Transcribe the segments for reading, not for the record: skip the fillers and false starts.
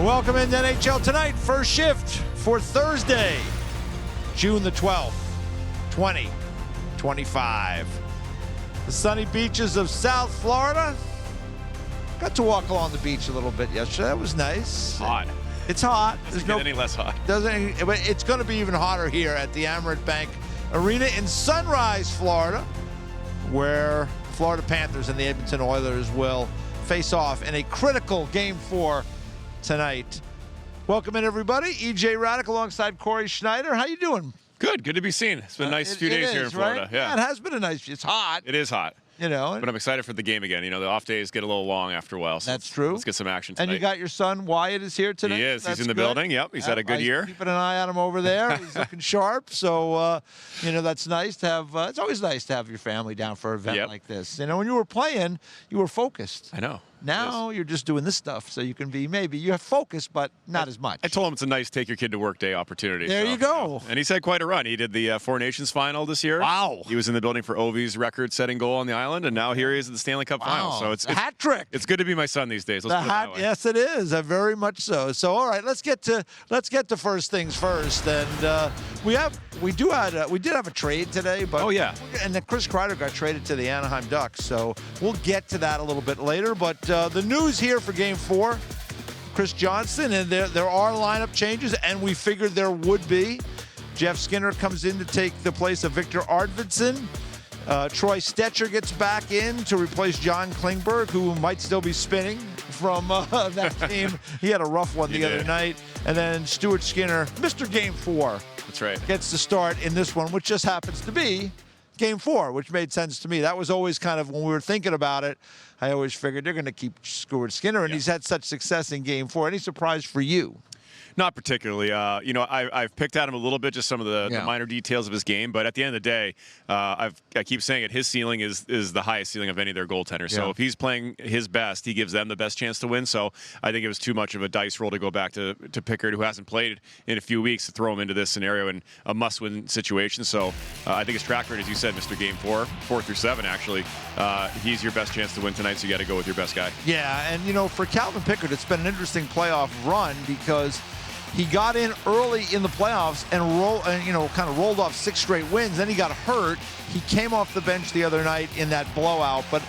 Welcome into NHL Tonight, first shift for Thursday, June the 12th, 2025. The sunny beaches of South Florida. Got to walk along the beach a little bit yesterday. That was nice. Hot. It's hot. Doesn't get any less hot. But it's going to be even hotter here at the Amerant Bank Arena in Sunrise, Florida, where Florida Panthers and the Edmonton Oilers will face off in a critical Game 4 tonight. Welcome in, everybody. E.J. Hradek alongside Cory Schneider. How you doing? Good to be seen. It's been a nice few days here in Florida. Right? Yeah, it has been a nice. It's hot. it is hot. You know, But I'm excited for the game again. You know, the off days get a little long after a while. So that's true. Let's get some action tonight. And you got your son Wyatt is here today. He is. That's He's in the good. building. Yep. He's had a good year. Keeping an eye on him over there. He's looking sharp. So, you know, that's nice to have. It's always nice to have your family down for an event like this. You know, when you were playing, you were focused. I know. Now you're just doing this stuff, so you can be you have focus, but not as much. I told him it's a nice take your kid to work day opportunity. There you go. And he's had quite a run. He did the Four Nations final this year. Wow. He was in the building for Ovi's record-setting goal on the island, and now here he is at the Stanley Cup Final. So it's a hat trick. It's good to be my son these days. Let's put it that way. Yes, it is. Very much so. So, all right, let's get to first things first. And we did have a trade today, but and then Chris Kreider got traded to the Anaheim Ducks. So we'll get to that a little bit later. But the news here for Game 4, Chris Johnston, and there are lineup changes, and we figured there would be. Jeff Skinner comes in to take the place of Victor Arvidsson. Troy Stecher gets back in to replace John Klingberg, who might still be spinning from that team. He had a rough one the other night. And then Stuart Skinner, Mr. Game 4. That's right. Gets to start in this one, which just happens to be Game 4, which made sense to me. That was always kind of, when we were thinking about it, I always figured they're going to keep Stuart Skinner, and he's had such success in Game 4. Any surprise for you? Not particularly. You know, I've picked at him a little bit, just some of the minor details of his game. But at the end of the day, I keep saying it, his ceiling is the highest ceiling of any of their goaltenders. So if he's playing his best, he gives them the best chance to win. So I think it was too much of a dice roll to go back to Pickard, who hasn't played in a few weeks, to throw him into this scenario in a must-win situation. So I think his track record, as you said, Mr. Game 4 through 7, actually, he's your best chance to win tonight. So you got to go with your best guy. Yeah, and you know, for Calvin Pickard, it's been an interesting playoff run because he got in early in the playoffs and kind of rolled off 6 straight wins. Then he got hurt. He came off the bench the other night in that blowout. But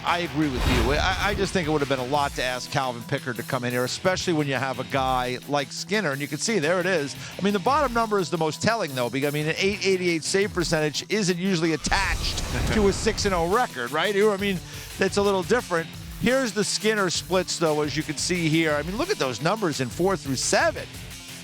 I agree with you. I just think it would have been a lot to ask Calvin Pickard to come in here, especially when you have a guy like Skinner. And you can see there it is. I mean, the bottom number is the most telling, though, because, I mean, an .888 save percentage isn't usually attached to a 6-0 record, right? I mean, that's a little different. Here's the Skinner splits, though, as you can see here. I mean, look at those numbers in 4 through 7.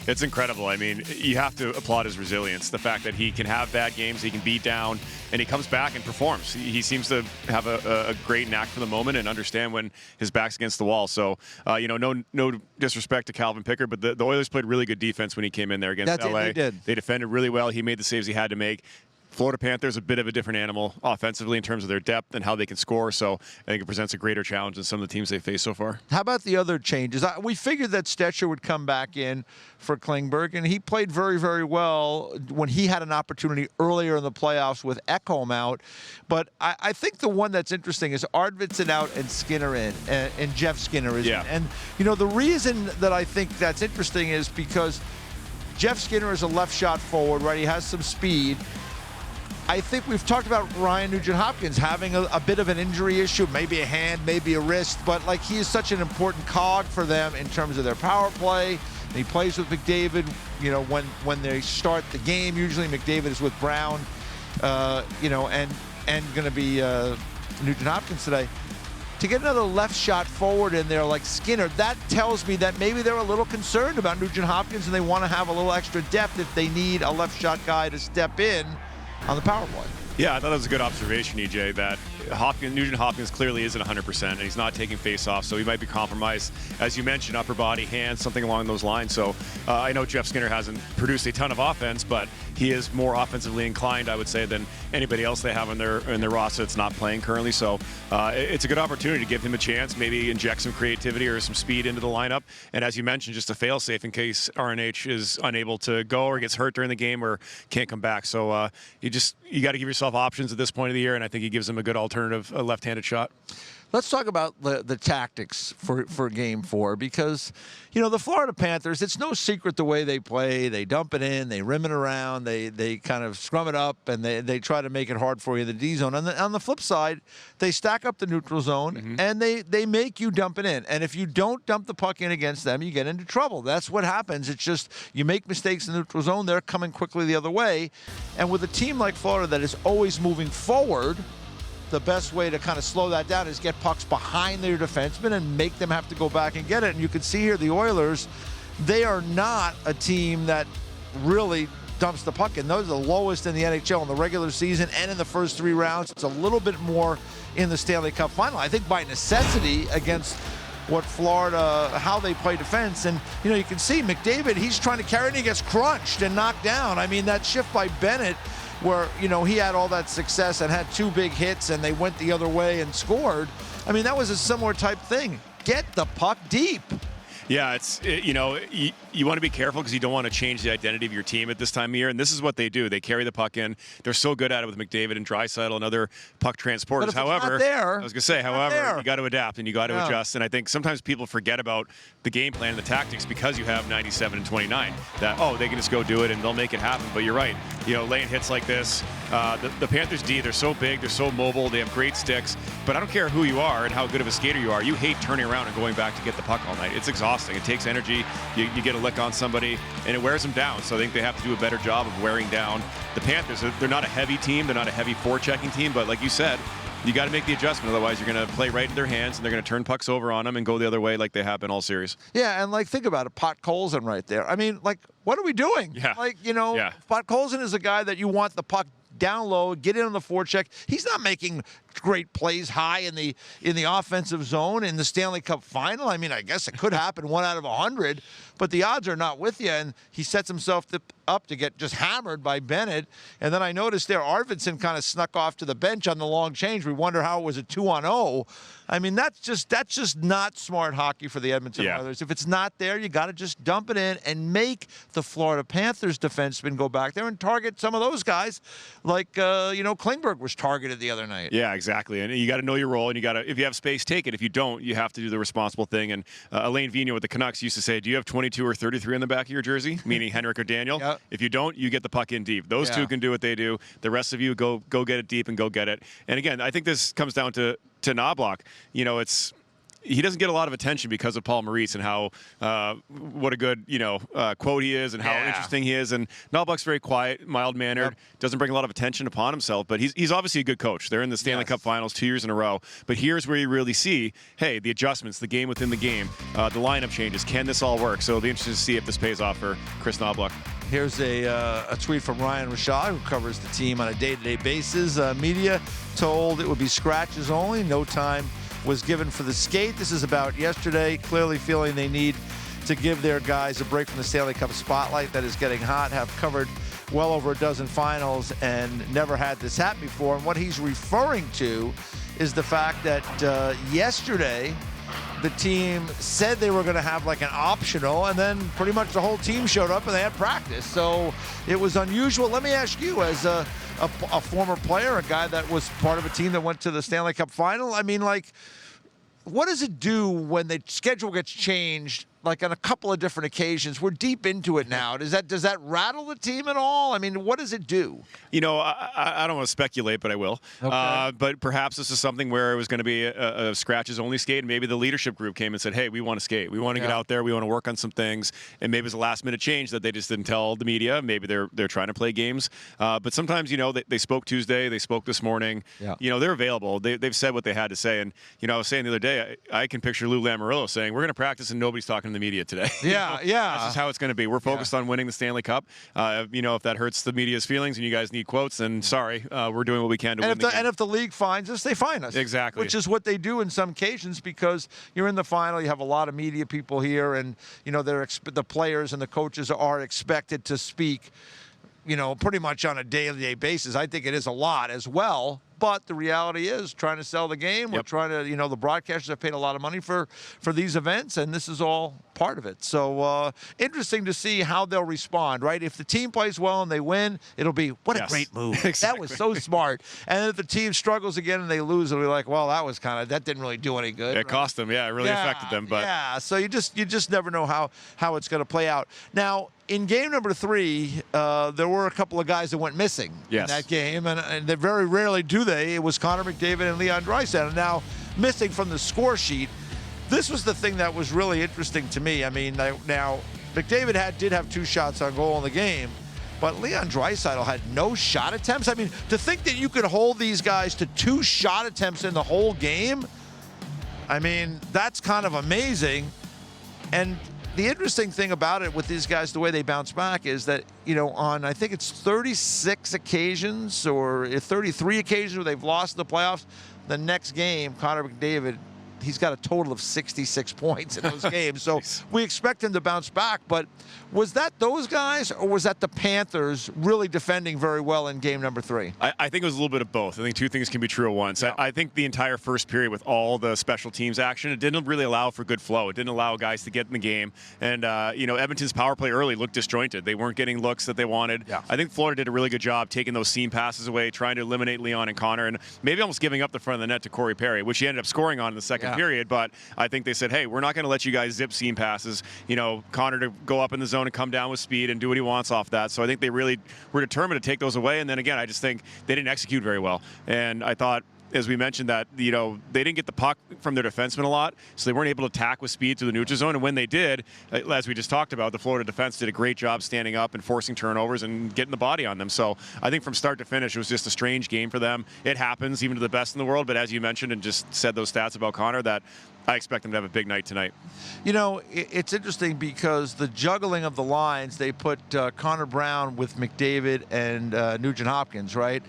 It's incredible. I mean, you have to applaud his resilience. The fact that he can have bad games, he can beat down, and he comes back and performs. He seems to have a great knack for the moment and understand when his back's against the wall. So, you know, no disrespect to Calvin Pickard, but the Oilers played really good defense when he came in there against LA. They did. They defended really well. He made the saves he had to make. Florida Panthers a bit of a different animal offensively in terms of their depth and how they can score. So I think it presents a greater challenge than some of the teams they've faced so far. How about the other changes? We figured that Stecher would come back in for Klingberg, and he played very, very well when he had an opportunity earlier in the playoffs with Ekholm out. But I think the one that's interesting is Arvidsson out and Skinner in, and Jeff Skinner is in. And, you know, the reason that I think that's interesting is because Jeff Skinner is a left shot forward, right? He has some speed. I think we've talked about Ryan Nugent-Hopkins having a bit of an injury issue, maybe a hand, maybe a wrist, but like he is such an important cog for them in terms of their power play. And he plays with McDavid, you know, when they start the game. Usually McDavid is with Brown, you know, and going to be Nugent-Hopkins today. To get another left shot forward in there like Skinner, that tells me that maybe they're a little concerned about Nugent-Hopkins and they want to have a little extra depth if they need a left shot guy to step in on the power play. Yeah, I thought that was a good observation, EJ, that Nugent-Hopkins clearly isn't 100%, and he's not taking face-offs, so he might be compromised. As you mentioned, upper body, hands, something along those lines. So I know Jeff Skinner hasn't produced a ton of offense, but he is more offensively inclined, I would say, than anybody else they have in their roster that's not playing currently. So it's a good opportunity to give him a chance, maybe inject some creativity or some speed into the lineup. And as you mentioned, just a fail-safe in case RNH is unable to go or gets hurt during the game or can't come back. So you got to give yourself options at this point of the year, and I think he gives them a good alternative, a left-handed shot. Let's talk about the tactics for Game 4 because, the Florida Panthers, it's no secret the way they play. They dump it in, they rim it around, they kind of scrum it up, and they try to make it hard for you in the D zone. On the flip side, they stack up the neutral zone, and they make you dump it in. And if you don't dump the puck in against them, you get into trouble. That's what happens. It's just you make mistakes in the neutral zone, they're coming quickly the other way. And with a team like Florida that is always moving forward, the best way to kind of slow that down is get pucks behind their defensemen and make them have to go back and get it. And you can see here the Oilers, they are not a team that really dumps the puck in. Those are the lowest in the NHL in the regular season and in the first 3 rounds. It's a little bit more in the Stanley Cup Final. I think by necessity against what Florida, how they play defense. And, you can see McDavid, he's trying to carry it and he gets crunched and knocked down. I mean, that shift by Bennett where, he had all that success and had 2 big hits and they went the other way and scored. I mean, that was a similar type thing. Get the puck deep. Yeah, you want to be careful because you don't want to change the identity of your team at this time of year. And this is what they do. They carry the puck in. They're so good at it with McDavid and Draisaitl and other puck transporters. But if However, it's not there, I was going to say, you got to adapt and you got to adjust. And I think sometimes people forget about the game plan and the tactics because you have 97 and 29. That, they can just go do it and they'll make it happen. But you're right. Laying hits like this, the Panthers D, they're so big, they're so mobile, they have great sticks. But I don't care who you are and how good of a skater you are. You hate turning around and going back to get the puck all night. It's exhausting. It takes energy. You get a lick on somebody, and it wears them down. So I think they have to do a better job of wearing down the Panthers. They're not a heavy team. They're not a heavy forechecking team. But like you said, you got to make the adjustment. Otherwise, you're going to play right in their hands, and they're going to turn pucks over on them and go the other way like they have been all series. Yeah, and think about it. Pot Colson right there. I mean, what are we doing? Yeah. Pot Colson is a guy that you want the puck down low, get in on the forecheck. He's not making great plays high in the offensive zone in the Stanley Cup Final. I mean, I guess it could happen 1 out of 100, but the odds are not with you. And he sets himself up to get just hammered by Bennett. And then I noticed there Arvidsson kind of snuck off to the bench on the long change. We wonder how it was a 2-on-0. I mean, that's just not smart hockey for the Edmonton Oilers. If it's not there, you got to just dump it in and make the Florida Panthers defensemen go back there and target some of those guys, like Klingberg was targeted the other night. Yeah, exactly. And you got to know your role, and you got to, if you have space, take it. If you don't, you have to do the responsible thing. And Alain Vigneault with the Canucks used to say, "Do you have 22 or 33 on the back of your jersey?" Meaning Henrik or Daniel. Yep. If you don't, you get the puck in deep. Those two can do what they do. The rest of you go get it deep and go get it. And again, I think this comes down to Knoblauch. He doesn't get a lot of attention because of Paul Maurice and how what a good quote he is and how interesting he is. And Knoblauch's very quiet, mild-mannered, doesn't bring a lot of attention upon himself, but he's obviously a good coach. They're in the Stanley Cup Finals 2 years in a row. But here's where you really see, hey, the adjustments, the game within the game, the lineup changes. Can this all work? So it'll be interesting to see if this pays off for Chris Knoblauch. Here's a tweet from Ryan Rashad, who covers the team on a day-to-day basis. Media told it would be scratches only, no time was given for the skate. This is about yesterday, clearly feeling they need to give their guys a break from the Stanley Cup spotlight that is getting hot, have covered well over a dozen finals and never had this happen before. And what he's referring to is the fact that yesterday the team said they were going to have an optional, and then pretty much the whole team showed up and they had practice. So it was unusual. Let me ask you, as a former player, a guy that was part of a team that went to the Stanley Cup Final, I mean, what does it do when the schedule gets changed on a couple of different occasions? We're deep into it now. Does that rattle the team at all? I mean, what does it do? I don't want to speculate, but I will. Okay. But perhaps this is something where it was going to be a scratches-only skate, and maybe the leadership group came and said, hey, we want to skate. We want to get out there. We want to work on some things. And maybe it's a last-minute change that they just didn't tell the media. Maybe they're trying to play games. But sometimes, they spoke Tuesday. They spoke this morning. Yeah. They're available. They've said what they had to say. And, I was saying the other day, I can picture Lou Lamoriello saying, we're going to practice and nobody's talking to the media today. Yeah, That's just how it's going to be. We're focused on winning the Stanley Cup. If that hurts the media's feelings and you guys need quotes, then sorry, we're doing what we can to win the game. And if the league fines us, they fine us. Exactly. Which is what they do in some occasions, because you're in the final, you have a lot of media people here, and the players and the coaches are expected to speak, pretty much on a day-to-day basis. I think it is a lot as well. But the reality is, trying to sell the game. We're trying to, the broadcasters have paid a lot of money for these events, and this is all part of it. So interesting to see how they'll respond, right? If the team plays well and they win, it'll be, what a great move. Exactly. That was so smart. And if the team struggles again and they lose, it'll be like, well, that didn't really do any good. It cost them, it really affected them. But yeah, so you just never know how it's going to play out. Now, in game number 3, there were a couple of guys that went missing in that game, and they very rarely do they. It was Connor McDavid and Leon Draisaitl. Now, missing from the score sheet. This was the thing that was really interesting to me. I mean, now McDavid did have 2 shots on goal in the game, but Leon Draisaitl had no shot attempts. I mean, to think that you could hold these guys to 2 shot attempts in the whole game, I mean, that's kind of amazing. And the interesting thing about it with these guys, the way they bounce back, is that, on I think it's 36 occasions or 33 occasions where they've lost in the playoffs, the next game, Connor McDavid, he's got a total of 66 points in those games. So we expect him to bounce back. But was that those guys, or was that the Panthers really defending very well in game number 3? I think it was a little bit of both. I think 2 things can be true at once. Yeah. I think the entire first period with all the special teams action, it didn't really allow for good flow. It didn't allow guys to get in the game. And, Edmonton's power play early looked disjointed. They weren't getting looks that they wanted. Yeah. I think Florida did a really good job taking those seam passes away, trying to eliminate Leon and Connor, and maybe almost giving up the front of the net to Corey Perry, which he ended up scoring on in the second period. But I think they said, hey, we're not going to let you guys zip seam passes. Connor to go up in the zone and come down with speed and do what he wants off that. So I think they really were determined to take those away. And then again, I just think they didn't execute very well. And I thought, as we mentioned, that they didn't get the puck from their defensemen a lot, so they weren't able to attack with speed through the neutral zone. And when they did, as we just talked about, the Florida defense did a great job standing up and forcing turnovers and getting the body on them. So I think from start to finish, it was just a strange game for them. It happens even to the best in the world, but as you mentioned and just said those stats about Connor, that I expect them to have a big night tonight. It's interesting because the juggling of the lines, they put Connor Brown with McDavid and Nugent Hopkins, right?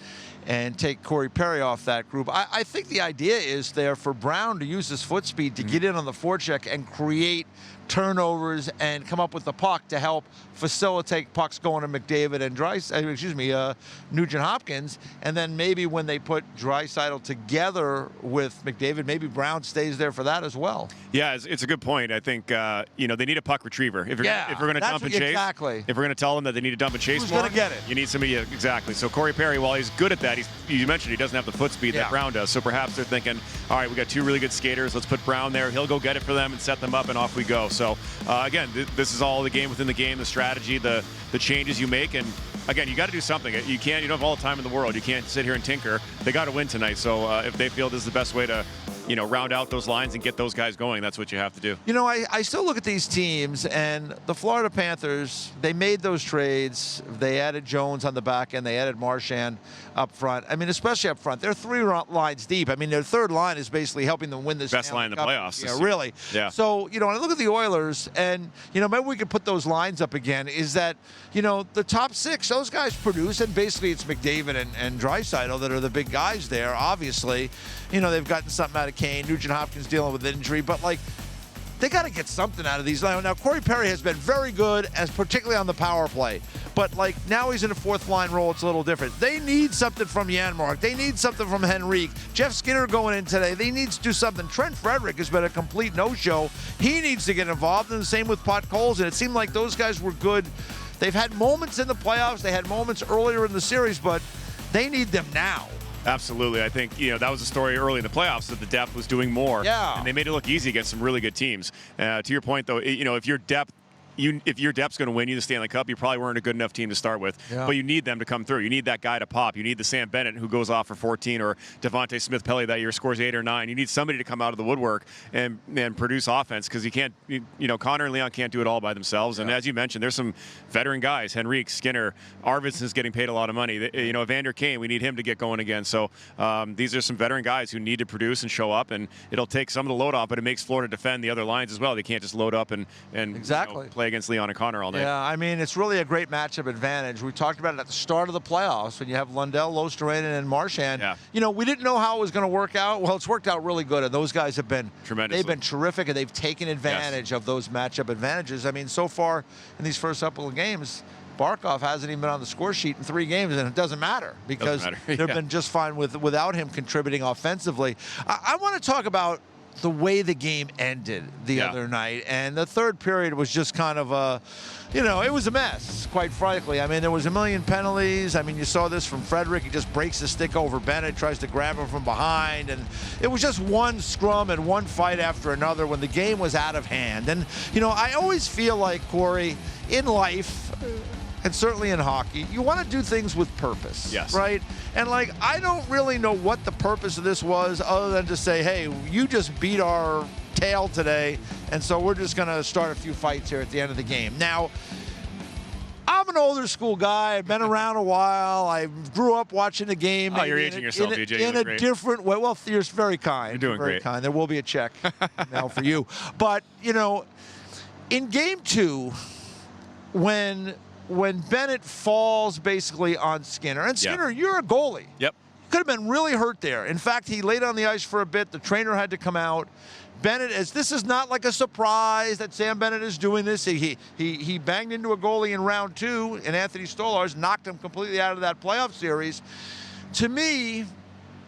And take Corey Perry off that group. I think the idea is there for Brown to use his foot speed to get in on the forecheck and create turnovers and come up with the puck to help facilitate pucks going to McDavid and Nugent Hopkins. And then maybe when they put Draisaitl together with McDavid, maybe Brown stays there for that as well. Yeah, it's a good point. I think they need a puck retriever. If we're going to dump and chase, exactly. If we're going to tell them that they need to dump and chase more, who's going to get it? You need somebody exactly. So Corey Perry, while he's good at that, you mentioned he doesn't have the foot speed that Brown does. So perhaps they're thinking, all right, we got 2 really good skaters. Let's put Brown there. He'll go get it for them and set them up, and off we go. So again, this is all the game within the game, the strategy, the changes you make, and again, you got to do something. You don't have all the time in the world. You can't sit here and tinker. They got to win tonight. So if they feel this is the best way to round out those lines and get those guys going, that's what you have to do. I still look at these teams, and the Florida Panthers, they made those trades. They added Jones on the back end. They added Marchand up front. I mean, especially up front. They're 3 lines deep. I mean, their third line is basically helping them win this best Stanley line in the Cup. playoffs. Yeah, really. Yeah. So, I look at the Oilers, and, maybe we could put those lines up again, is that, the top 6, those guys produce, and basically it's McDavid and Draisaitl that are the big guys there, obviously. They've gotten something out of Kane. Nugent Hopkins dealing with injury, but, they got to get something out of these. Now, Corey Perry has been very good, particularly on the power play. But, now he's in a 4th line role. It's a little different. They need something from Janmark. They need something from Henrique. Jeff Skinner going in today. They need to do something. Trent Frederick has been a complete no-show. He needs to get involved, and the same with Pot Coles. And it seemed like those guys were good. They've had moments in the playoffs. They had moments earlier in the series, but they need them now. Absolutely. I think, that was a story early in the playoffs that the depth was doing more. Yeah. And they made it look easy against some really good teams. To your point, though, if your depth's going to win you the Stanley Cup, you probably weren't a good enough team to start with. Yeah. But you need them to come through. You need that guy to pop. You need the Sam Bennett who goes off for 14, or Devontae Smith-Pelly that year scores 8 or 9. You need somebody to come out of the woodwork and produce offense, because you can't, Connor and Leon can't do it all by themselves. And as you mentioned, there's some veteran guys, Henrique, Skinner, Arvidsson's getting paid a lot of money. Evander Kane, we need him to get going again. So these are some veteran guys who need to produce and show up, and it'll take some of the load off, but it makes Florida defend the other lines as well. They can't just load up and exactly play against Leon and Connor all night. Yeah, I mean, it's really a great matchup advantage. We talked about it at the start of the playoffs when you have Lundell, Losterainen, and Marchand. Yeah. We didn't know how it was going to work out. Well, it's worked out really good, and those guys have been tremendous. They've been terrific, and they've taken advantage of those matchup advantages. I mean, so far in these first couple of games, Barkov hasn't even been on the score sheet in 3 games, and it doesn't matter because they've been just fine without him contributing offensively. I want to talk about the way the game ended the other night, and the third period was just kind of a, it was a mess, quite frankly. I mean, there was a million penalties. I mean, you saw this from Hradek. He just breaks the stick over Bennett, tries to grab him from behind, and it was just one scrum and one fight after another when the game was out of hand. And, I always feel like, Corey, in life, and certainly in hockey, you want to do things with purpose, right? And, I don't really know what the purpose of this was other than to say, hey, you just beat our tail today, and so we're just going to start a few fights here at the end of the game. Now, I'm an older school guy. I've been around a while. I grew up watching the game. Oh, you're aging yourself, E.J. In a different way. Well, you're very kind. You're doing very great. Kind. There will be a check now for you. But, in Game 2, when Bennett falls basically on Skinner, and Skinner, you're a goalie. Yep. Could have been really hurt there. In fact, he laid on the ice for a bit. The trainer had to come out. Bennett, this is not like a surprise that Sam Bennett is doing this. He banged into a goalie in round 2, and Anthony Stolarz knocked him completely out of that playoff series. To me,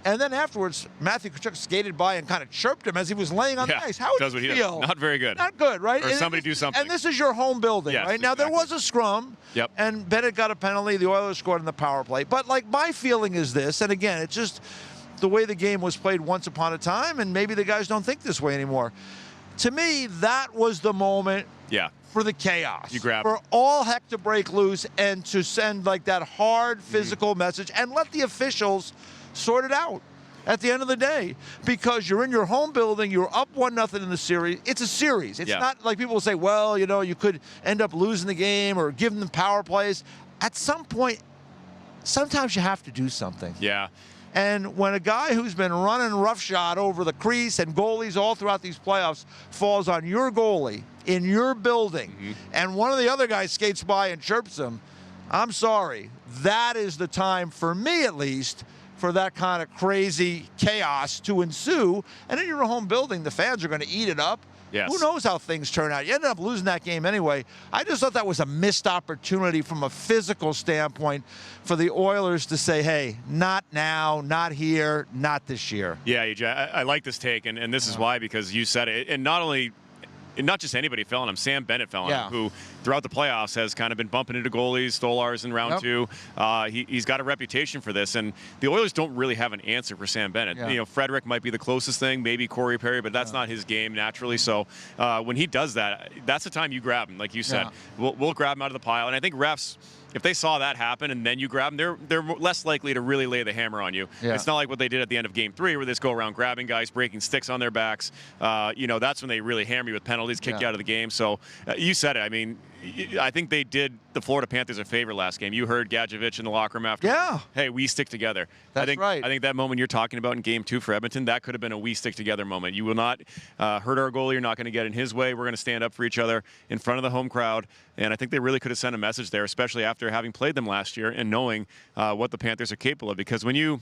and then afterwards, Matthew Tkachuk skated by and kind of chirped him as he was laying on the ice. How would you feel? Not very good. Not good, right? Or somebody do something. And this is your home building, right? Now, there was a scrum, and Bennett got a penalty. The Oilers scored in the power play. But, my feeling is this, and again, it's just the way the game was played once upon a time, and maybe the guys don't think this way anymore. To me, that was the moment for the chaos. You grab for all heck to break loose and to send, that hard physical message and let the officials sort it out at the end of the day, because you're in your home building, you're up 1-0 in the series. It's a series. It's not like people will say, well, you could end up losing the game or giving them power plays. At some point, sometimes you have to do something. Yeah. And when a guy who's been running roughshod over the crease and goalies all throughout these playoffs falls on your goalie in your building, and one of the other guys skates by and chirps him, I'm sorry. That is the time, for me at least, for that kind of crazy chaos to ensue. And in your home building, the fans are going to eat it up. Yes. Who knows how things turn out? You ended up losing that game anyway. I just thought that was a missed opportunity from a physical standpoint for the Oilers to say, hey, not now, not here, not this year. Yeah, E.J., I like this take, and this is why, because you said it. And not just anybody fell on him. Sam Bennett fell on him, who throughout the playoffs has kind of been bumping into goalies, Stolarz in round 2. He's got a reputation for this, and the Oilers don't really have an answer for Sam Bennett. Hradek might be the closest thing, maybe Corey Perry, but that's not his game naturally. So when he does that, that's the time you grab him, like you said. We'll grab him out of the pile, and I think refs, if they saw that happen and then you grab them, they're less likely to really lay the hammer on you. It's not like what they did at the end of Game 3, where they just go around grabbing guys, breaking sticks on their backs. That's when they really hammer you with penalties, kick you out of the game. So you said it. I mean, I think they did the Florida Panthers a favor last game. You heard Gadjevich in the locker room after. Hey, we stick together. That's right. I think that moment you're talking about in Game 2 for Edmonton, that could have been a we stick together moment. You will not hurt our goalie. You're not going to get in his way. We're going to stand up for each other in front of the home crowd. And I think they really could have sent a message there, especially after having played them last year and knowing what the Panthers are capable of. Because when you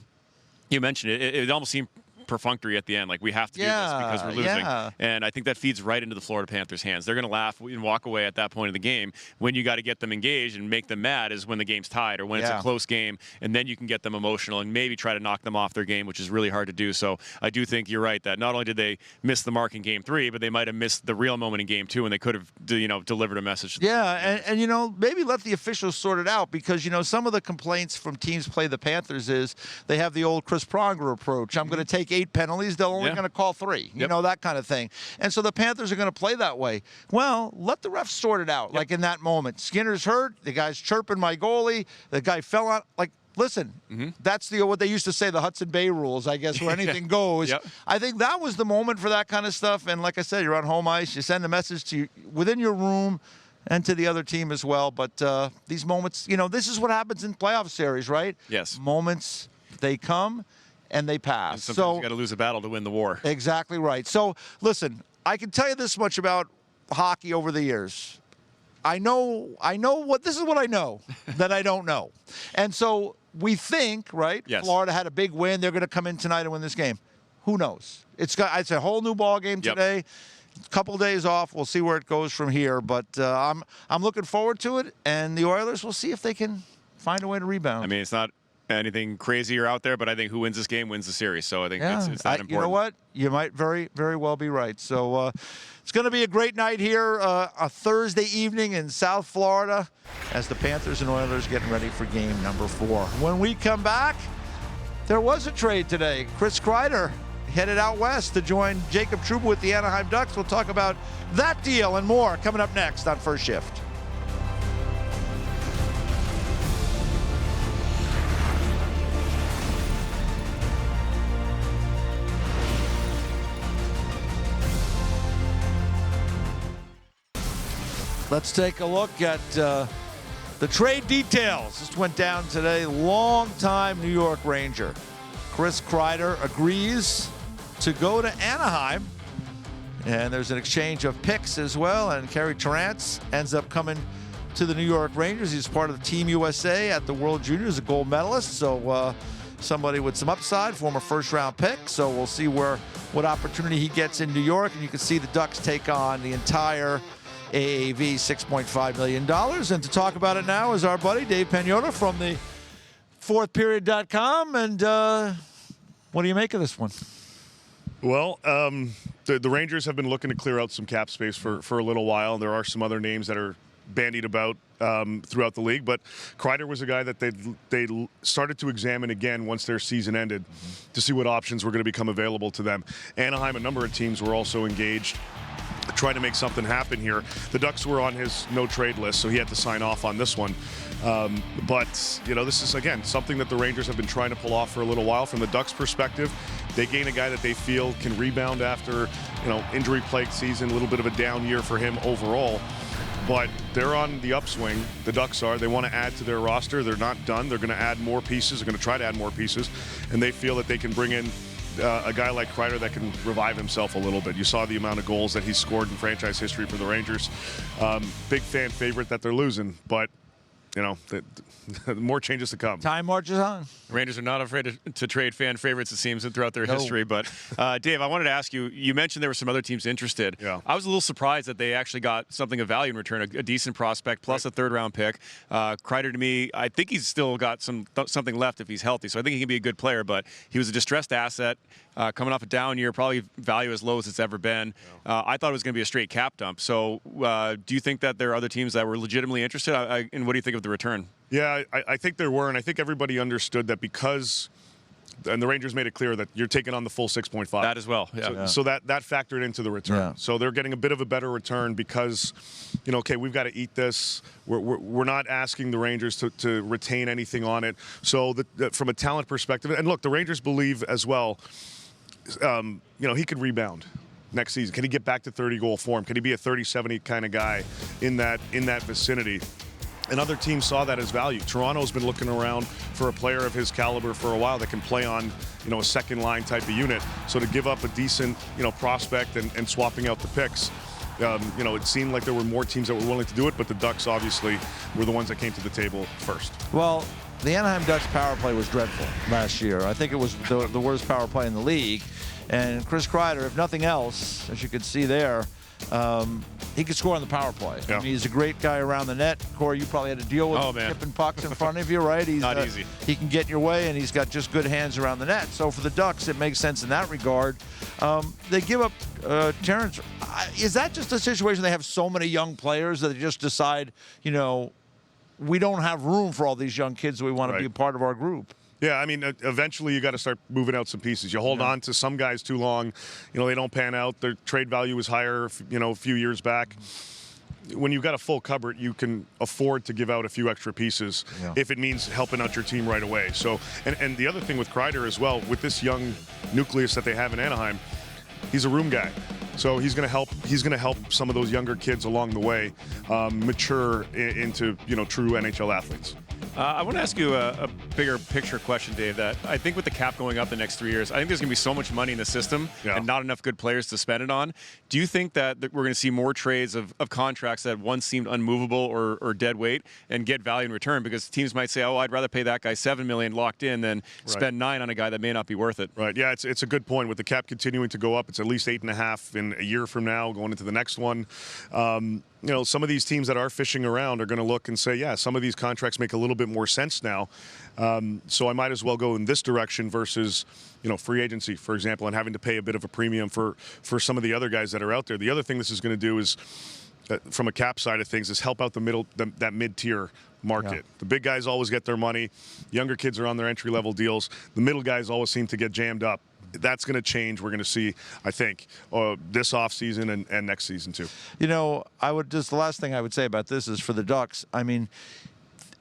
mentioned it, it almost seemed perfunctory at the end, like we have to do this because we're losing. And I think that feeds right into the Florida Panthers' hands. They're going to laugh and walk away at that point of the game. When you got to get them engaged and make them mad is when the game's tied or when it's a close game, and then you can get them emotional and maybe try to knock them off their game, which is really hard to do. So I do think you're right that not only did they miss the mark in Game 3, but they might have missed the real moment in Game 2, and they could have delivered a message. And maybe let the officials sort it out, because some of the complaints from teams play the Panthers is they have the old Chris Pronger approach. I'm going to take 8 penalties, they're only going to call 3. You know, that kind of thing. And so the Panthers are going to play that way. Well, let the refs sort it out. Like in that moment, Skinner's hurt, the guy's chirping my goalie, the guy fell on, listen, that's what they used to say, the Hudson Bay rules, I guess, where anything goes. I think that was the moment for that kind of stuff. And like I said, you're on home ice, you send a message to within your room and to the other team as well. But these moments, this is what happens in playoff series, right? Yes. Moments, they come and they pass. And sometimes you got to lose a battle to win the war. Exactly right. So, listen, I can tell you this much about hockey over the years. I know this is what I know that I don't know. And so we think, right? Yes. Florida had a big win. They're going to come in tonight and win this game. Who knows? It's a whole new ball game today. couple days off. We'll see where it goes from here. But I'm looking forward to it. And the Oilers, we'll see if they can find a way to rebound. I mean, it's not anything crazier out there, but I think who wins this game wins the series. So I think it's that important. You know what? You might very, very well be right. So it's going to be a great night here, a Thursday evening in South Florida, as the Panthers and Oilers getting ready for game number 4. When we come back, there was a trade today. Cory Schneider headed out west to join Jacob Trouba with the Anaheim Ducks. We'll talk about that deal and more coming up next on First Shift. Let's take a look at the trade details. This went down today. Longtime New York Ranger Cory Schneider agrees to go to Anaheim. And there's an exchange of picks as well. And Kerry Terrance ends up coming to the New York Rangers. He's part of the Team USA at the World Juniors, a gold medalist. So somebody with some upside, former first-round pick. So we'll see what opportunity he gets in New York. And you can see the Ducks take on the entire AAV, $6.5 million. And to talk about it now is our buddy Dave Pagnotta from the fourthperiod.com. And what do you make of this one? Well, the Rangers have been looking to clear out some cap space for a little while. There are some other names that are bandied about throughout the league, but Kreider was a guy that they started to examine again once their season ended to see what options were going to become available to them. Anaheim, a number of teams were also engaged, trying to make something happen here. The Ducks were on his no-trade list, so he had to sign off on this one. But, you know, this is, again, something that the Rangers have been trying to pull off for a little while. From the Ducks' perspective, they gain a guy that they feel can rebound after, you know, injury-plagued season, a little bit of a down year for him overall. But they're on the upswing. The Ducks are. They want to add to their roster. They're not done. They're going to add more pieces. They're going to try to add more pieces. And they feel that they can bring in a guy like Kreider that can revive himself a little bit. You saw the amount of goals that he scored in franchise history for the Rangers. Big fan favorite that they're losing, but, you know, more changes to come. Time marches on. Rangers are not afraid to trade fan favorites, it seems, throughout their history. But, Dave, I wanted to ask you, you mentioned there were some other teams interested. Yeah. I was a little surprised that they actually got something of value in return, a decent prospect plus a third-round pick. Kreider, to me, I think he's still got something left if he's healthy, so I think he can be a good player. But he was a distressed asset coming off a down year, probably value as low as it's ever been. I thought it was going to be a straight cap dump. So do you think that there are other teams that were legitimately interested? And what do you think of the return? Yeah, I think there were, and I think everybody understood that because, and the Rangers made it clear that you're taking on the full 6.5. That as well, yeah. So that factored into the return. Yeah. So they're getting a bit of a better return because, you know, okay, we've got to eat this. We're not asking the Rangers to retain anything on it. So from a talent perspective, and look, the Rangers believe as well, you know, he could rebound next season. Can he get back to 30-goal form? Can he be a 30-70 kind of guy in that vicinity? And other teams saw that as value. Toronto's been looking around for a player of his caliber for a while that can play on, you know, a second-line type of unit. So to give up a decent, you know, prospect and swapping out the picks, you know, it seemed like there were more teams that were willing to do it, but the Ducks obviously were the ones that came to the table first. Well, the Anaheim Ducks power play was dreadful last year. I think it was the worst power play in the league. And Cory Schneider, if nothing else, as you could see there, he could score on the power play. Yeah. I mean, he's a great guy around the net. Corey, you probably had to deal with tipping pucks in front of you, right? He's not easy. He can get in your way, and he's got just good hands around the net. So for the Ducks, it makes sense in that regard. They give up Terrance. Is that just a situation they have so many young players that they just decide, you know, we don't have room for all these young kids that we want to be a part of our group? Yeah, I mean, eventually you got to start moving out some pieces. You hold on to some guys too long, you know, they don't pan out. Their trade value was higher, you know, a few years back. When you've got a full cupboard, you can afford to give out a few extra pieces if it means helping out your team right away. So, and the other thing with Kreider as well, with this young nucleus that they have in Anaheim, he's a room guy. So he's going to help. He's going to help some of those younger kids along the way mature into, you know, true NHL athletes. I want to ask you a bigger picture question, Dave, that I think with the cap going up the next 3 years, I think there's going to be so much money in the system and not enough good players to spend it on. Do you think that we're going to see more trades of contracts that once seemed unmovable or dead weight and get value in return? Because teams might say, oh, I'd rather pay that guy $7 million locked in than spend $9 million on a guy that may not be worth it. Right. Yeah, it's a good point. With the cap continuing to go up, it's at least 8.5 in a year from now, going into the next one. Some of these teams that are fishing around are going to look and say, yeah, some of these contracts make a little bit more sense now. So I might as well go in this direction versus, free agency, for example, and having to pay a bit of a premium for some of the other guys that are out there. The other thing this is going to do is, from a cap side of things, is help out that mid-tier market. Yeah. The big guys always get their money. Younger kids are on their entry-level deals. The middle guys always seem to get jammed up. That's going to change. We're going to see, I think, this offseason and next season too. The last thing I would say about this is for the Ducks, I mean,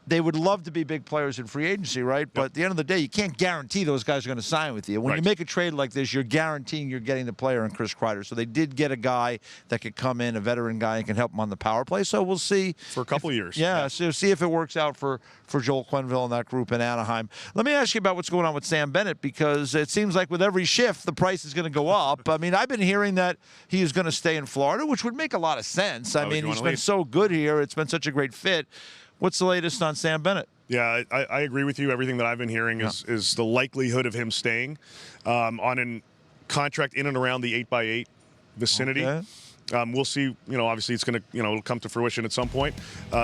they would love to be big players in free agency, right? But at the end of the day, you can't guarantee those guys are going to sign with you. When you make a trade like this, you're guaranteeing you're getting the player in Chris Kreider. So they did get a guy that could come in, a veteran guy, and can help them on the power play. So we'll see. For a couple of years. Yeah, so see if it works out for Joel Quenneville and that group in Anaheim. Let me ask you about what's going on with Sam Bennett, because it seems like with every shift, the price is going to go up. I mean, I've been hearing that he is going to stay in Florida, which would make a lot of sense. I mean, he's been so good here. It's been such a great fit. What's the latest on Sam Bennett? Yeah, I agree with you. Everything that I've been hearing is the likelihood of him staying on a contract in and around the 8x8 vicinity. Okay. We'll see. Obviously it's going to, it'll come to fruition at some point.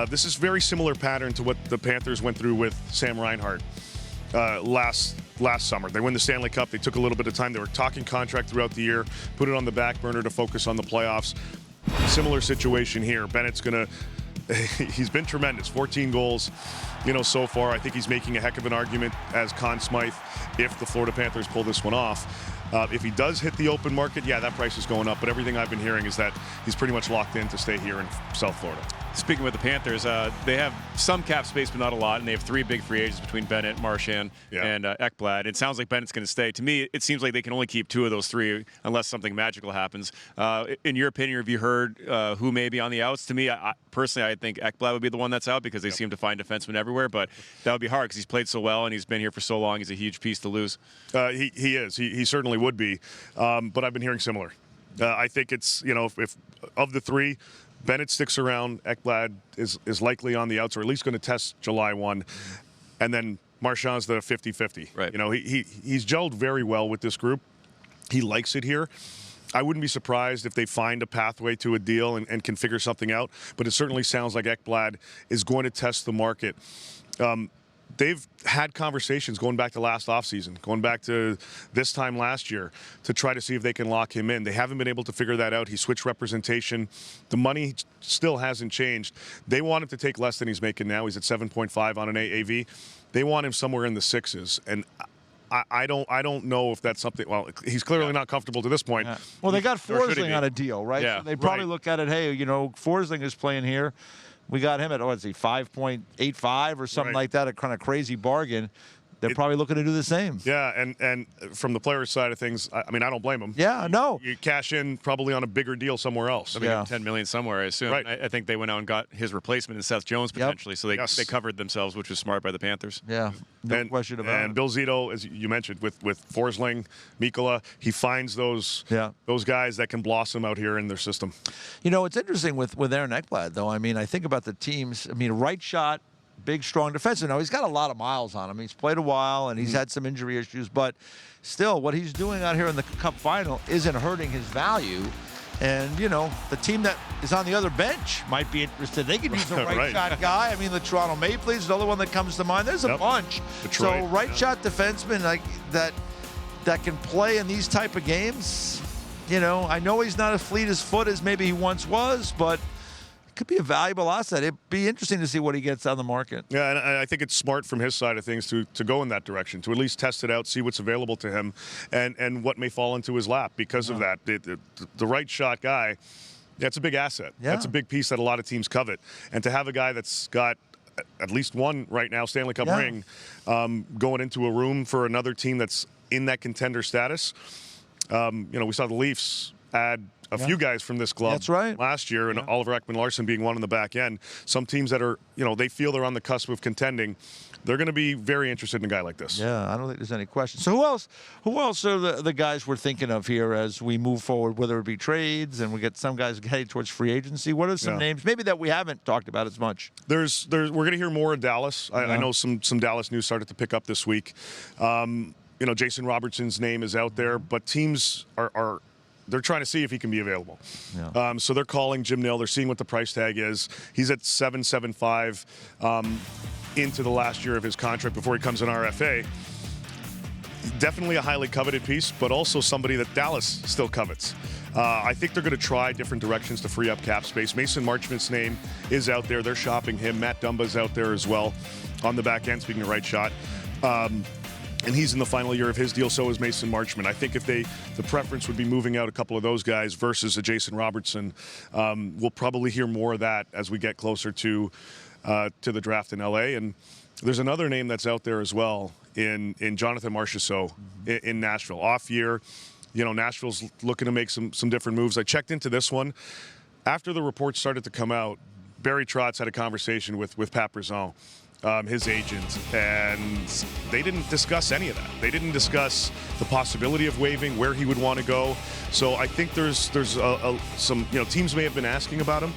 This is very similar pattern to what the Panthers went through with Sam Reinhart last summer. They win the Stanley Cup. They took a little bit of time. They were talking contract throughout the year, put it on the back burner to focus on the playoffs. Similar situation here. Bennett's going to. He's been tremendous. 14 goals, so far. I think he's making a heck of an argument as Conn Smythe if the Florida Panthers pull this one off. If he does hit the open market, yeah, that price is going up. But everything I've been hearing is that he's pretty much locked in to stay here in South Florida. Speaking with the Panthers, they have some cap space, but not a lot, and they have 3 big free agents between Bennett, Marchand, and Ekblad. It sounds like Bennett's going to stay. To me, it seems like they can only keep 2 of those 3 unless something magical happens. In your opinion, have you heard who may be on the outs? To me, personally, I think Ekblad would be the one that's out because they seem to find defensemen everywhere, but that would be hard because he's played so well and he's been here for so long. He's a huge piece to lose. He is. He certainly would be, but I've been hearing similar. I think it's, if of the 3, Bennett sticks around. Ekblad is likely on the outs, or at least going to test July 1. And then Marchand's the 50-50. Right. He's gelled very well with this group. He likes it here. I wouldn't be surprised if they find a pathway to a deal and can figure something out. But it certainly sounds like Ekblad is going to test the market. They've had conversations going back to last offseason, going back to this time last year, to try to see if they can lock him in. They haven't been able to figure that out. He switched representation. The money still hasn't changed. They want him to take less than he's making now. He's at 7.5 on an AAV. They want him somewhere in the 6s. And I don't know if that's something. Well, he's clearly not comfortable to this point. Yeah. Well, they got Forsling on a deal, right? Yeah. So they probably look at it, hey, Forsling is playing here. We got him at, 5.85 or something like that, a kind of crazy bargain. They're probably looking to do the same. Yeah, and from the player's side of things, I mean, I don't blame them. Yeah, no. You cash in probably on a bigger deal somewhere else. I mean, $10 million somewhere, I assume. Right. I think they went out and got his replacement in Seth Jones potentially, so they covered themselves, which was smart by the Panthers. Yeah, no question about it. And Bill Zito, as you mentioned, with Forsling, Mikkola, he finds those guys that can blossom out here in their system. It's interesting with Aaron Ekblad, though. I mean, I think about the teams. I mean, right shot, big, strong defenseman. Now, he's got a lot of miles on him. He's played a while, and he's had some injury issues. But still, what he's doing out here in the Cup Final isn't hurting his value. And, the team that is on the other bench might be interested. They could use a right shot guy. I mean, the Toronto Maple Leafs is another one that comes to mind. There's a bunch. Detroit. So right shot defenseman like that can play in these type of games. I know he's not as fleet as foot as maybe he once was, but could be a valuable asset. It'd be interesting to see what he gets on the market. Yeah, and I think it's smart from his side of things to go in that direction, to at least test it out, see what's available to him, and what may fall into his lap because of that. The right shot guy, that's a big asset. Yeah. That's a big piece that a lot of teams covet. And to have a guy that's got at least one right now Stanley Cup ring going into a room for another team that's in that contender status. We saw the Leafs add a few guys from this club That's right. last year, and Oliver Ekman-Larsson being one on the back end. Some teams that are, they feel they're on the cusp of contending, they're going to be very interested in a guy like this. Yeah, I don't think there's any question. So who else are the guys we're thinking of here as we move forward, whether it be trades and we get some guys heading towards free agency? What are some names maybe that we haven't talked about as much? We're going to hear more in Dallas. I know some Dallas news started to pick up this week. Jason Robertson's name is out there, but teams are they're trying to see if he can be available. Yeah. So they're calling Jim Nill. They're seeing what the price tag is. He's at $7.75 into the last year of his contract before he comes in RFA. Definitely a highly coveted piece, but also somebody that Dallas still covets. I think they're going to try different directions to free up cap space. Mason Marchment's name is out there. They're shopping him. Matt Dumba's out there as well on the back end, speaking of right shot. And he's in the final year of his deal, so is Mason Marchment. I think if the preference would be moving out a couple of those guys versus a Jason Robertson. We'll probably hear more of that as we get closer to the draft in LA. And there's another name that's out there as well in Jonathan Marchessault in Nashville. Off year, Nashville's looking to make some different moves. I checked into this one. After the reports started to come out, Barry Trotz had a conversation with Pat Brisson, his agent, and they didn't discuss any of that. They didn't discuss the possibility of waiving, where he would want to go. So I think there's some teams may have been asking about him,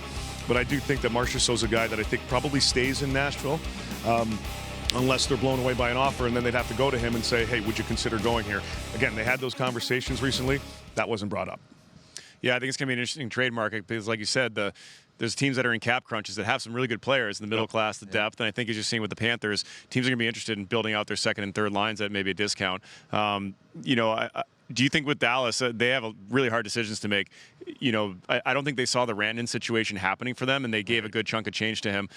but I do think that Marchessault's a guy that I think probably stays in Nashville, unless they're blown away by an offer, and then they'd have to go to him and say, hey, would you consider going here? Again, they had those conversations recently. That wasn't brought up. Yeah, I think it's going to be an interesting trade market because, like you said, there's teams that are in cap crunches that have some really good players in the middle class, the depth, and I think as you're seeing with the Panthers, teams are going to be interested in building out their second and third lines at maybe a discount. Do you think with Dallas, they have really hard decisions to make? I don't think they saw the Rantanen situation happening for them, and they gave a good chunk of change to him.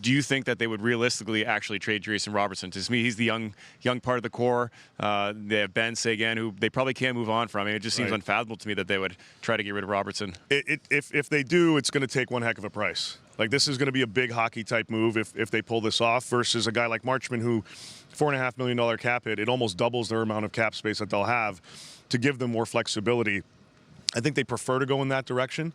Do you think that they would realistically actually trade Jason Robertson? To me, he's the young part of the core. They have Ben Sagan, who they probably can't move on from. I mean, it just seems unfathomable to me that they would try to get rid of Robertson. If they do, it's going to take one heck of a price. Like, this is going to be a big hockey-type move if they pull this off versus a guy like Marchment, who $4.5 million cap hit. It almost doubles their amount of cap space that they'll have to give them more flexibility. I think they prefer to go in that direction.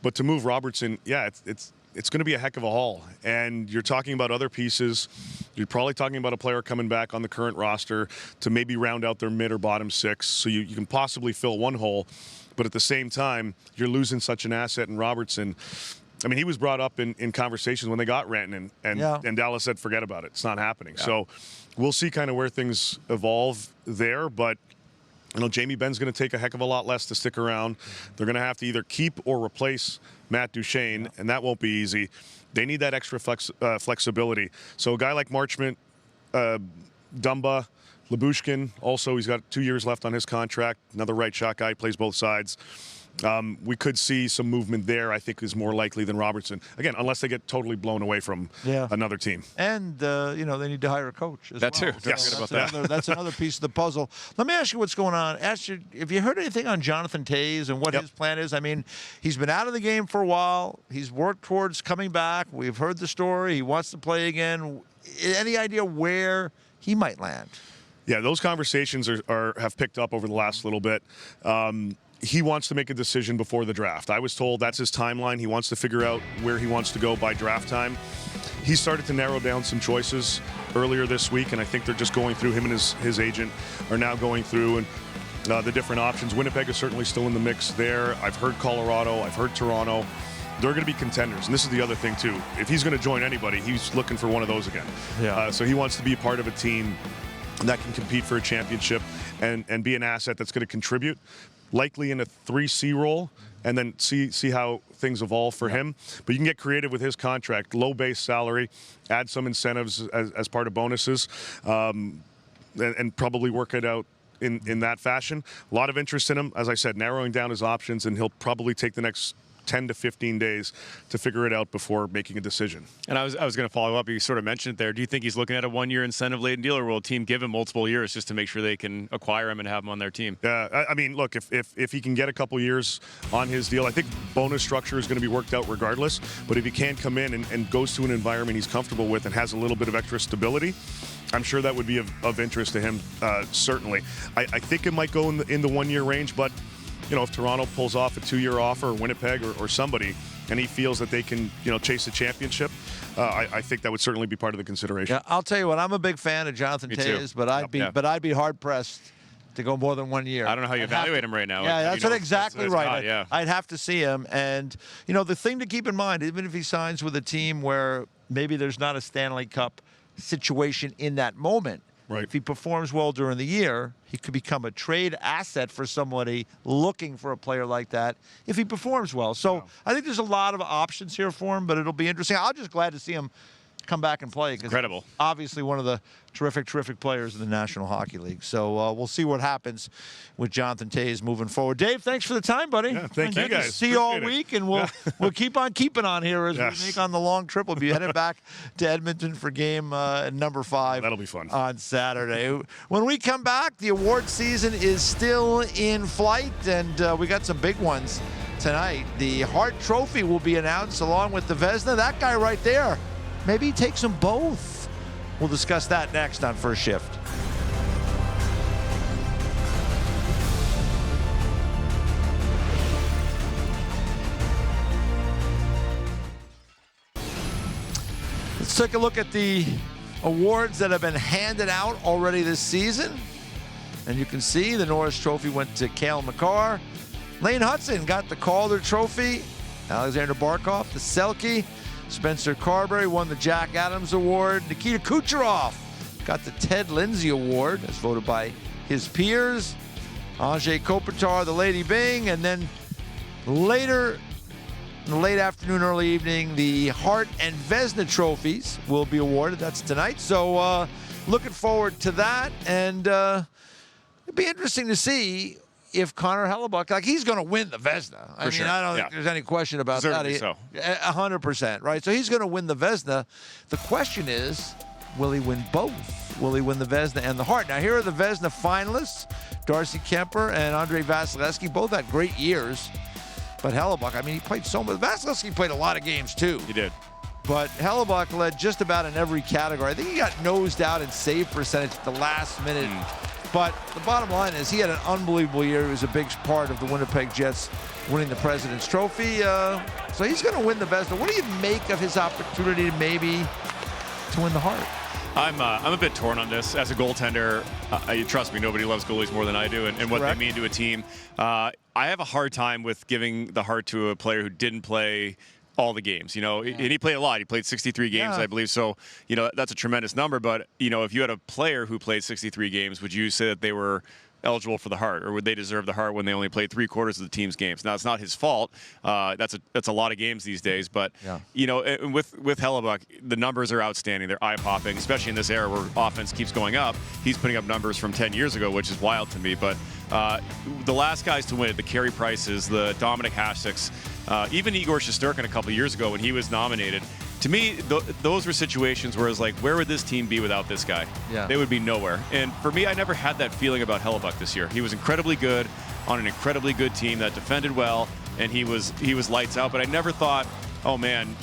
But to move Robertson, it's going to be a heck of a haul. And you're talking about other pieces. You're probably talking about a player coming back on the current roster to maybe round out their mid or bottom six. So you can possibly fill one hole. But at the same time, you're losing such an asset in Robertson. I mean, he was brought up in conversations when they got Rantanen, and Dallas said, forget about it. It's not happening. Yeah. So we'll see kind of where things evolve there. But Jamie Benn's going to take a heck of a lot less to stick around. They're going to have to either keep or replace Matt Duchene, and that won't be easy. They need that extra flexibility. So a guy like Marchment, Dumba, Lyubushkin, also he's got 2 years left on his contract. Another right shot guy, plays both sides. We could see some movement there, I think, is more likely than Robertson. Again, unless they get totally blown away from another team. And, they need to hire a coach as that well. Too. So that's another piece of the puzzle. Let me ask you what's going on. Have you heard anything on Jonathan Toews and what his plan is? I mean, he's been out of the game for a while. He's worked towards coming back. We've heard the story. He wants to play again. Any idea where he might land? Yeah, those conversations have picked up over the last little bit. He wants to make a decision before the draft. I was told that's his timeline. He wants to figure out where he wants to go by draft time. He started to narrow down some choices earlier this week, and I think they're just going through, him and his agent are now going through and the different options. Winnipeg is certainly still in the mix there. I've heard Colorado. I've heard Toronto. They're going to be contenders. And this is the other thing, too. If he's going to join anybody, he's looking for one of those again. Yeah. So he wants to be a part of a team that can compete for a championship and be an asset that's going to contribute, likely in a 3C role, and then see how things evolve for him. But you can get creative with his contract, low base salary, add some incentives as part of bonuses, and probably work it out in that fashion. A lot of interest in him. As I said, narrowing down his options, and he'll probably take the next 10 to 15 days to figure it out before making a decision. And I was going to follow up. You sort of mentioned it there. Do you think he's looking at a one-year incentive-laden deal, or will a team give him multiple years just to make sure they can acquire him and have him on their team? Yeah, I mean, look, if he can get a couple years on his deal, I think bonus structure is going to be worked out regardless. But if he can come in and goes to an environment he's comfortable with and has a little bit of extra stability, I'm sure that would be of interest to him, certainly. I think it might go in the 1 year range, but if Toronto pulls off a 2-year offer, or Winnipeg or somebody, and he feels that they can, chase a championship, I think that would certainly be part of the consideration. Yeah, I'll tell you what, I'm a big fan of Jonathan Toews, but I'd be hard pressed to go more than 1 year. I don't know how you evaluate him right now. Yeah, that's exactly right. Yeah. I'd have to see him. And, the thing to keep in mind, even if he signs with a team where maybe there's not a Stanley Cup situation in that moment, right. If he performs well during the year, he could become a trade asset for somebody looking for a player like that if he performs well. So I think there's a lot of options here for him, but it'll be interesting. I'm just glad to see him come back and play. Incredible. Obviously one of the terrific players in the National Hockey League. So we'll see what happens with Jonathan Toews moving forward. Dave, thanks for the time, buddy. Yeah, thank you guys. See you all Appreciate week, and we'll keep on keeping on here as we make on the long trip. We'll be headed back to Edmonton for game number 5. That'll be fun. On Saturday. When we come back, the award season is still in flight, and we got some big ones tonight. The Hart Trophy will be announced along with the Vezina. That guy right there, maybe he takes them both. We'll discuss that next on First Shift. Let's take a look at the awards that have been handed out already this season. And you can see the Norris Trophy went to Cale Makar. Lane Hudson got the Calder Trophy. Alexander Barkov, the Selke. Spencer Carberry won the Jack Adams Award. Nikita Kucherov got the Ted Lindsay Award, as voted by his peers. Andrei Kopitar, the Lady Byng, and then later in the late afternoon, early evening, the Hart and Vezina trophies will be awarded. That's tonight. So looking forward to that, and it'd be interesting to see if Connor Hellebuyck, he's going to win the Vezina. I don't think there's any question about Certainly that. So. 100%, right? So he's going to win the Vezina. The question is, will he win both? Will he win the Vezina and the Hart? Now, here are the Vezina finalists. Darcy Kemper and Andrei Vasilevsky both had great years. But Hellebuyck, he played so much. Vasilevsky played a lot of games, too. He did. But Hellebuyck led just about in every category. I think he got nosed out in save percentage at the last minute. But the bottom line is he had an unbelievable year. He was a big part of the Winnipeg Jets winning the President's Trophy. So he's going to win the Vezina. What do you make of his opportunity maybe to win the Hart? I'm a bit torn on this. As a goaltender, trust me, nobody loves goalies more than I do, and what they mean to a team. I have a hard time with giving the Hart to a player who didn't play all the games, and he played a lot. He played 63 games, I believe. So, that's a tremendous number. But, if you had a player who played 63 games, would you say that they were eligible for the Hart, or would they deserve the Hart when they only played 3/4 of the team's games? Now, it's not his fault. That's a lot of games these days. But, with Hellebuyck, the numbers are outstanding. They're eye-popping, especially in this era where offense keeps going up. He's putting up numbers from 10 years ago, which is wild to me. But the last guys to win it, the Carey Prices, the Dominic Haseks, even Igor Shesterkin a couple years ago when he was nominated, to me, those were situations where it's like, where would this team be without this guy? Yeah. They would be nowhere. And for me, I never had that feeling about Hellebuyck this year. He was incredibly good on an incredibly good team that defended well, and he was lights out. But I never thought, oh man,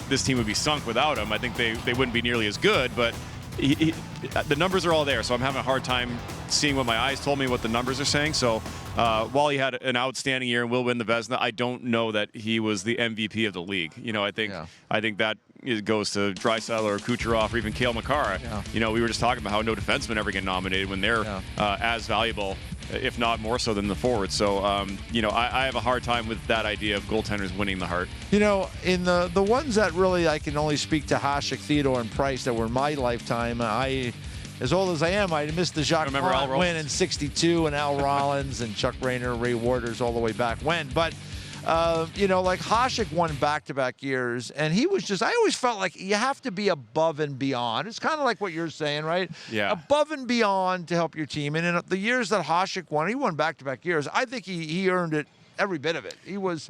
this team would be sunk without him. I think they wouldn't be nearly as good, but the numbers are all there, so I'm having a hard time seeing what my eyes told me what the numbers are saying. So while he had an outstanding year and will win the Vezina, I don't know that he was the MVP of the league. I think that it goes to Draisaitl or Kucherov or even Cale Makar. Yeah. We were just talking about how no defensemen ever get nominated when they're as valuable, if not more so, than the forwards. So, I have a hard time with that idea of goaltenders winning the Hart. In the ones that really I can only speak to Hasek, Theodore, and Price that were in my lifetime, as old as I am, I missed the Jacques Plante win in '62 and Al Rollins and Chuck Rayner, Ray Waters all the way back when. But, like Hasek won back-to-back years, and he was I always felt like you have to be above and beyond. It's kind of like what you're saying, right? Yeah. Above and beyond to help your team. And in the years that Hasek won, he won back-to-back years. I think he earned it. Every bit of it. He was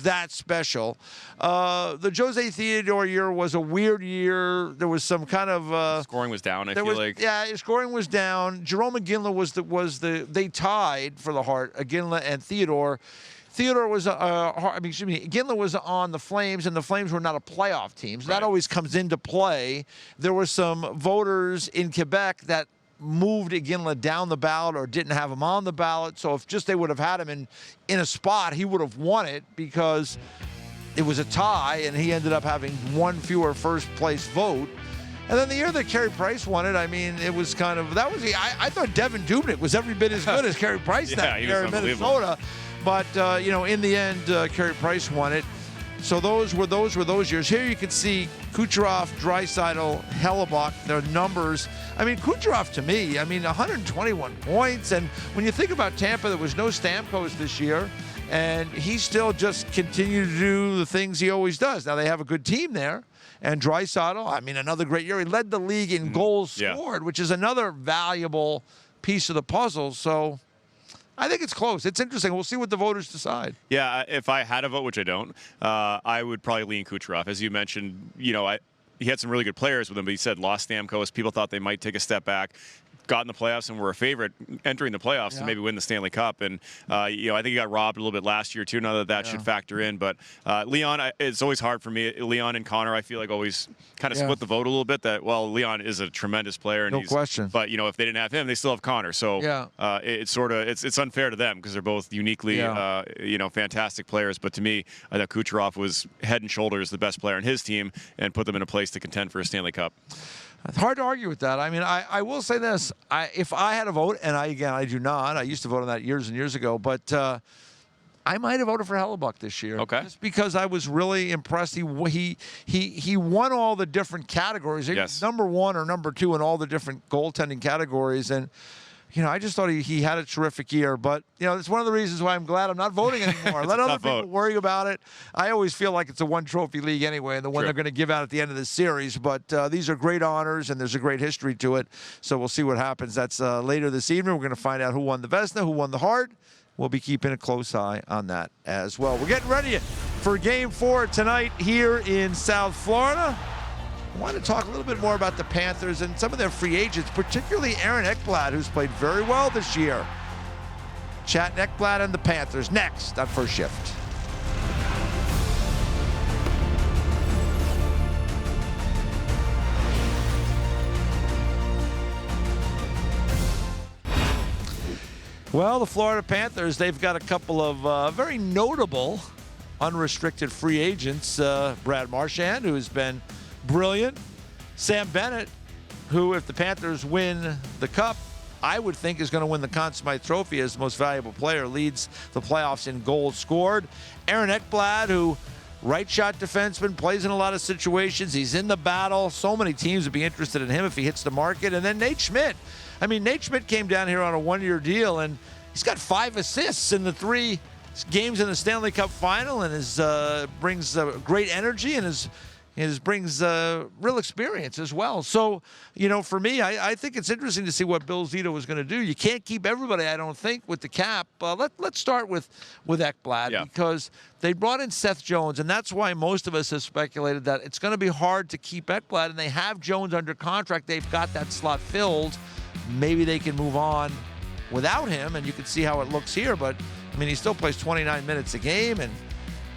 that special. The Jose Theodore year was a weird year. There was some kind of scoring was down. I feel like scoring was down. Jerome Iginla was they tied for the Hart. Iginla and Theodore. Theodore was Iginla was on the Flames, and the Flames were not a playoff team. So that always comes into play. There were some voters in Quebec that moved Iginla down the ballot or didn't have him on the ballot. So if just they would have had him in a spot, he would have won it because it was a tie, and he ended up having one fewer first-place vote. And then the year that Carey Price won it, I mean, it was kind of, I thought Devin Dubnyk was every bit as good as Carey Price that year in Minnesota. But, in the end, Carey Price won it. So those were those years. Here you can see Kucherov, Draisaitl, Hellebuyck, their numbers. I mean, Kucherov to me, 121 points. And when you think about Tampa, there was no Stamkos this year. And he still just continued to do the things he always does. Now, they have a good team there. And Draisaitl, another great year. He led the league in goals scored, which is another valuable piece of the puzzle. So I think it's close. It's interesting. We'll see what the voters decide. Yeah, if I had a vote, which I don't, I would probably lean Kucherov. As you mentioned, he had some really good players with him, but he said lost Stamkos. People thought they might take a step back. Got in the playoffs and were a favorite entering the playoffs to maybe win the Stanley Cup. And, I think he got robbed a little bit last year, too. Now that should factor in. But Leon, it's always hard for me. Leon and Connor, I feel like always kind of split the vote a little bit. Leon is a tremendous player. And no question. But, if they didn't have him, they still have Connor. So it's unfair to them because they're both uniquely, fantastic players. But to me, I thought Kucherov was head and shoulders the best player on his team and put them in a place to contend for a Stanley Cup. It's hard to argue with that. I will say this. If I had a vote, and I do not. I used to vote on that years and years ago, but I might have voted for Hellebuyck this year. Okay. Just because I was really impressed. He won all the different categories. He was number one or number two in all the different goaltending categories. And, I just thought he had a terrific year. But, it's one of the reasons why I'm glad I'm not voting anymore. Let other people worry about it. I always feel like it's a one-trophy league anyway, and the one they're going to give out at the end of the series. But these are great honors, and there's a great history to it. So we'll see what happens. That's later this evening. We're going to find out who won the Vezina, who won the Hart. We'll be keeping a close eye on that as well. We're getting ready for Game 4 tonight here in South Florida. I want to talk a little bit more about the Panthers and some of their free agents, particularly Aaron Ekblad, who's played very well this year. Chat Ekblad and the Panthers next on First Shift. Well, the Florida Panthers, they've got a couple of very notable unrestricted free agents. Brad Marchand, who's been brilliant. Sam Bennett, who, if the Panthers win the Cup, I would think is going to win the Conn Smythe Trophy as the most valuable player, leads the playoffs in goals scored. Aaron Ekblad, who right shot defenseman, plays in a lot of situations. He's in the battle. So many teams would be interested in him if he hits the market. And then Nate Schmidt. Nate Schmidt came down here on a one-year deal, and he's got 5 assists in the 3 games in the Stanley Cup Final, and brings great energy and brings real experience as well. So, for me, I think it's interesting to see what Bill Zito is going to do. You can't keep everybody, I don't think, with the cap. Let's start with Ekblad because they brought in Seth Jones, and that's why most of us have speculated that it's going to be hard to keep Ekblad, and they have Jones under contract. They've got that slot filled. Maybe they can move on without him, and you can see how it looks here. But, he still plays 29 minutes a game, and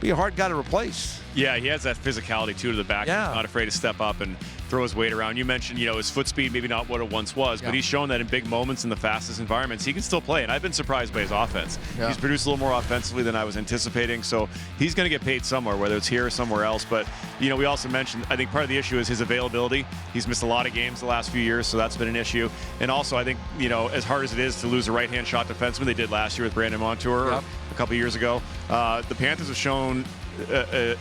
be a hard guy to replace. Yeah, he has that physicality, too, to the back. Yeah. He's not afraid to step up and throw his weight around. You mentioned, his foot speed, maybe not what it once was, but he's shown that in big moments in the fastest environments, he can still play. And I've been surprised by his offense. Yeah. He's produced a little more offensively than I was anticipating. So he's going to get paid somewhere, whether it's here or somewhere else. But, we also mentioned, I think part of the issue is his availability. He's missed a lot of games the last few years, so that's been an issue. And also, I think, as hard as it is to lose a right-hand shot defenseman, they did last year with Brandon Montour a couple years ago. The Panthers have shown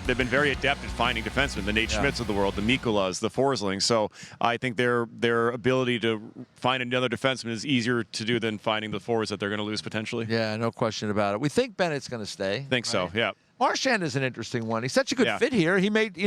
they've been very adept at finding defensemen, the Nate Schmitz of the world, the Mikolas, the Forslings. So I think their ability to find another defenseman is easier to do than finding the forwards that they're going to lose potentially. Yeah, no question about it. We think Bennett's going to stay. Think so, yeah. Marchand is an interesting one. He's such a good fit here. He made,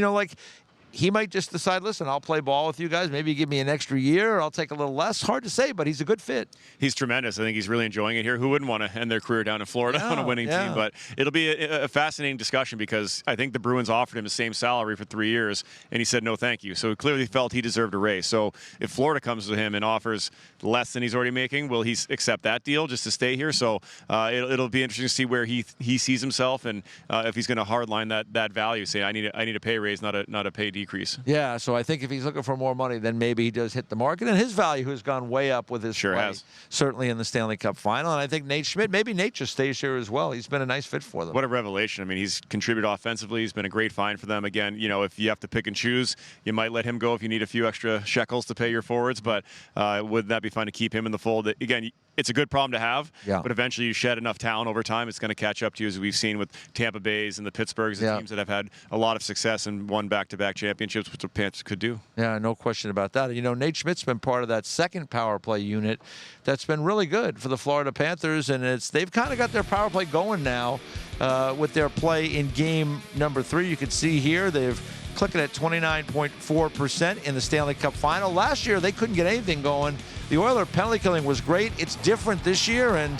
he might just decide, listen, I'll play ball with you guys. Maybe give me an extra year, or I'll take a little less. Hard to say, but he's a good fit. He's tremendous. I think he's really enjoying it here. Who wouldn't want to end their career down in Florida on a winning team? But it'll be a fascinating discussion because I think the Bruins offered him the same salary for 3 years, and he said no thank you. So he clearly felt he deserved a raise. So if Florida comes to him and offers less than he's already making, will he accept that deal just to stay here? So it'll be interesting to see where he sees himself and if he's going to hardline that value, say I need a pay raise, not a pay deal. decrease. Yeah, so I think if he's looking for more money, then maybe he does hit the market. And his value has gone way up with his Sure play, has. certainly in the Stanley Cup Final. And I think Nate Schmidt, maybe Nate just stays here as well. He's been a nice fit for them. What a revelation. I mean, he's contributed offensively. He's been a great find for them. Again, you know, if you have to pick and choose, you might let him go if you need a few extra shekels to pay your forwards. But wouldn't that be fun to keep him in the fold? Again, it's a good problem to have, Yeah. but eventually you shed enough talent over time, it's going to catch up to you, as we've seen with Tampa Bay's and the Pittsburghs, the teams that have had a lot of success and won back-to-back championships, which the Panthers could do. Yeah, no question about that. You know, Nate Schmidt's been part of that second power play unit that's been really good for the Florida Panthers, and they've kind of got their power play going now with their play in game number 3. You can see here they've clicking at 29.4% in the Stanley Cup Final. Last year, they couldn't get anything going. The Oilers penalty killing was great. It's different this year, and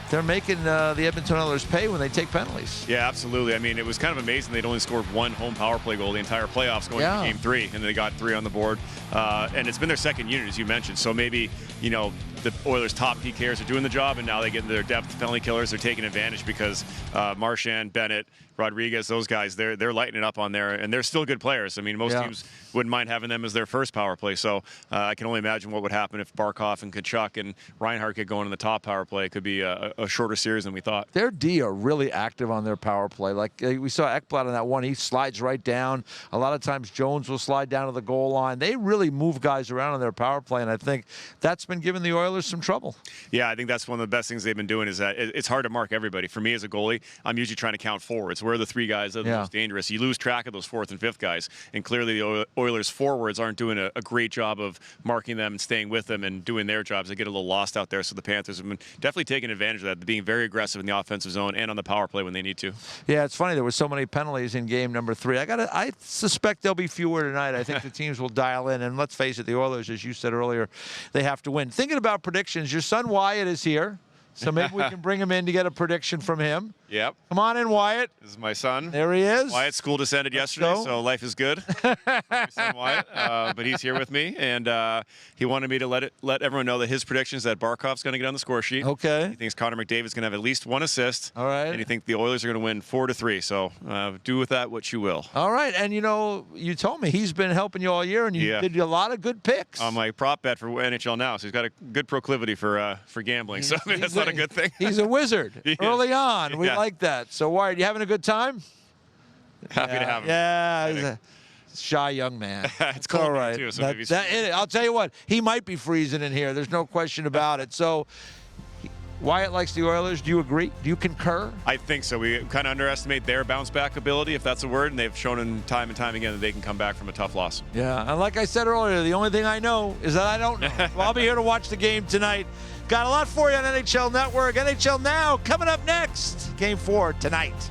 they're making the Edmonton Oilers pay when they take penalties. Yeah, absolutely. I mean, it was kind of amazing they'd only scored one home power play goal the entire playoffs going into game 3, and they got 3 on the board. And it's been their second unit, as you mentioned. So maybe, you know, the Oilers' top PKers are doing the job, and now they get their depth penalty killers. They're taking advantage because Marchand, Bennett, Rodriguez, those guys, they're lighting it up on there, and they're still good players. I mean, most teams wouldn't mind having them as their first power play. So I can only imagine what would happen if Barkov and Tkachuk and Reinhart get going in the top power play. It could be a shorter series than we thought. Their D are really active on their power play. Like we saw Ekblad on that one. He slides right down. A lot of times Jones will slide down to the goal line. They really move guys around on their power play, and I think that's been giving the Oilers some trouble. Yeah, I think that's one of the best things they've been doing is that it's hard to mark everybody. For me as a goalie, I'm usually trying to count forwards. Where are the 3 guys that are the most dangerous? You lose track of those 4th and 5th guys, and clearly the Oilers forwards aren't doing a great job of marking them and staying with them and doing their jobs. They get a little lost out there, so the Panthers have been definitely taking advantage of that, being very aggressive in the offensive zone and on the power play when they need to. Yeah, it's funny. There were so many penalties in game number 3. I suspect there'll be fewer tonight. I think the teams will dial in, and let's face it, the Oilers, as you said earlier, they have to win. Thinking about predictions, your son Wyatt is here, so maybe we can bring him in to get a prediction from him. Yep. Come on in, Wyatt. This is my son. There he is. Wyatt school descended yesterday, so life is good. My son Wyatt, but he's here with me, and he wanted me to let everyone know that his prediction is that Barkov's going to get on the score sheet. Okay. He thinks Connor McDavid's going to have at least 1 assist. All right. And he thinks the Oilers are going to win 4-3. So do with that what you will. All right. And, you know, you told me he's been helping you all year, and you did a lot of good picks. On my prop bet for NHL Now, so he's got a good proclivity for gambling. So I mean, that's not a good thing. He's a wizard early on. We Yeah. like that. So, Wyatt, you having a good time? Happy to have him. Yeah, he's a shy young man. It's cold all here, right. too, so maybe I'll tell you what, he might be freezing in here. There's no question about it. So, Wyatt likes the Oilers. Do you agree? Do you concur? I think so. We kind of underestimate their bounce back ability, if that's a word, and they've shown in time and time again that they can come back from a tough loss. Yeah, and like I said earlier, the only thing I know is that I don't know. Well, I'll be here to watch the game tonight. Got a lot for you on NHL Network. NHL Now coming up next. Game 4 tonight.